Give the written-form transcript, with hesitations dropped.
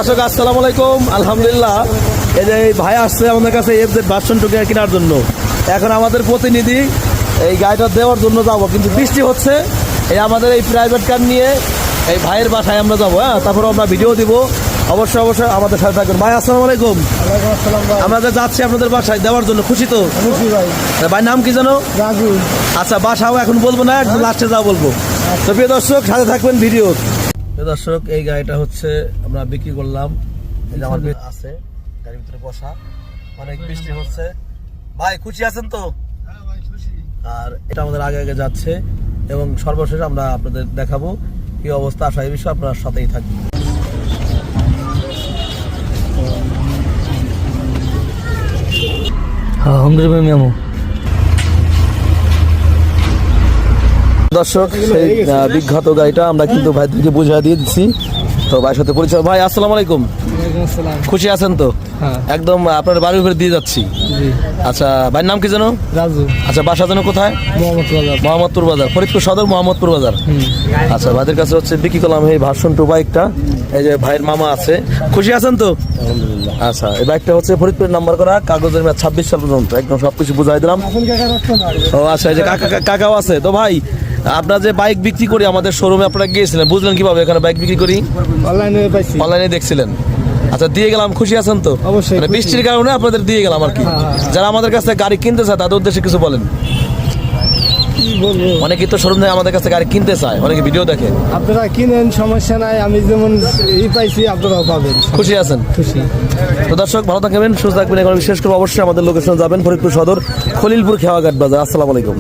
দর্শক আসসালামু আলাইকুম। আলহামদুলিল্লাহ, এই যে ভাই আসছে আমাদের কাছে এফজেড ভার্সন 2 কেনার জন্য। এখন আমাদের প্রতিনিধি এই গাড়িটা দেওয়ার জন্য যাব, কিন্তু বৃষ্টি হচ্ছে। এই আমাদের এই প্রাইভেট কার নিয়ে এই ভাইয়ের বাসায় আমরা যাবো। তারপরে আমরা ভিডিও দিব। অবশ্যই অবশ্যই আমাদের সাথে থাকবেন। ভাই আসসালামু আলাইকুম। আমরা যে যাচ্ছি আপনাদের বাসায় দেওয়ার জন্য, খুশি তো? ভাই নাম কি জানো? রাজু। আচ্ছা, বাসাও এখন বলবো না, একদম লাস্টে যাও বলবো। তো প্রিয় দর্শক, সাথে থাকবেন ভিডিও। দর্শক, এই গাড়িটা হচ্ছে আমরা বিক্রি করলাম। এই যে আমার আছে গাড়ির ভিতরে বসা, অনেক বৃষ্টি হচ্ছে। ভাই খুশি আছেন তো? আর এটা আমাদের আগে আগে যাচ্ছে এবং সর্বশেষ আমরা আপনাদের দেখাবো কি অবস্থা। আসা এই বিষয়ে আপনার সাথেই থাকবে। দর্শক, সেই বিখ্যাত গাড়িটা আমরা কিন্তু ভাই থেকে বুঝিয়ে দিয়ে দিচ্ছি। তো ভাইয়ের সাথে পরিচয়। ভাই আসসালামু আলাইকুম। খুশি আছেন তো? একদম আপনার বাড়ির উপরে দিয়ে যাচ্ছি। আচ্ছা, ভাইয়ের নাম কি জানো? রাজু। আচ্ছা, বাসা যেন কোথায়? মোহাম্মদপুর বাজার, ফরিদপুর সদর, মোহাম্মদপুর বাজার। আচ্ছা, ভাইদের কাছে হচ্ছে বিক্রি করলাম এই ভার্সন 2 বাইকটা। এই যে ভাইয়ের মামা আছে। খুশি আছেন তো? আচ্ছা, এই বাইকটা হচ্ছে ফরিদপুরের নাম্বার করা, কাগজের মেয়াদ 26 সাল পর্যন্ত। একদম সবকিছু বুঝাই দিলাম। ও আচ্ছা, এই যে কাকাও আছে। তো ভাই, আপনার যে বাইক বিক্রি করি আমাদের শোরুমে, আপনারা গিয়েছিলেন, বুঝলেন কিভাবে এখানে বাইক বিক্রি করি? অনলাইনে দেখছিলেন। আচ্ছা, দিয়ে গেলাম। খুশি আছেন তো? অবশ্যই। বৃষ্টির কারণে আপনাদের দিয়ে গেলাম আর কি। যারা আমাদের কাছে গাড়ি কিনতে চায় তাদের উদ্দেশ্যে কিছু বলেন। অনেকে তো শোরুম থেকে আমাদের কাছে গাড়ি কিনতে চায়, অনেকে ভিডিও দেখে। আপনারা কিনেন, সমস্যা নাই। আমি যেমন পাইছি আপনারাও পাবেন। খুশি আছেন? খুশি। তো দর্শক, ভালো থাকবেন, সুস্থ থাকবেন। এখন বিশেষ করে অবশ্যই আমাদের লোকেশনে যাবেন, ফরিদপুর সদর, খলিলপুর খেওয়াঘাট বাজার। আসসালামু আলাইকুম।